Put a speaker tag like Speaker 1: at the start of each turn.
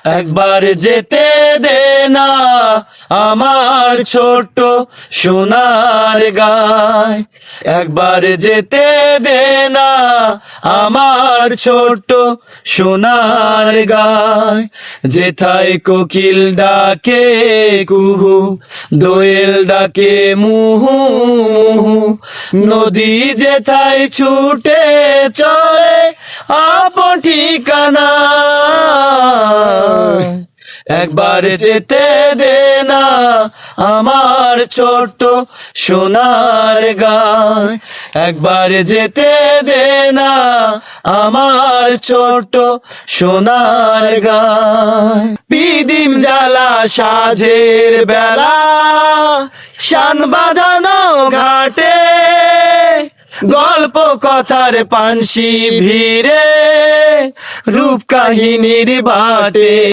Speaker 1: একবার যেতে দে না আমার ছোট্ট সোনার গায়, একবার যেতে দে না আমার ছোট্ট সোনার গায়। যেথায় কোকিল ডাকে কুহু, দোয়েল ডাকে মুহু মুহু, নদী যেথায় ছুটে চলে আপন ঠিকানা। একবার যেতে দে না আমার ছোট্ট সোনার গায়, একবার যেতে দে না আমার ছোট্ট সোনার গায়। পিদিম জ্বালা সাঁঝের বেলা শান বাঁধানো ঘাটে, গল্প কথার পানসি ভিড়ে রূপ কাহিনীর বাটে।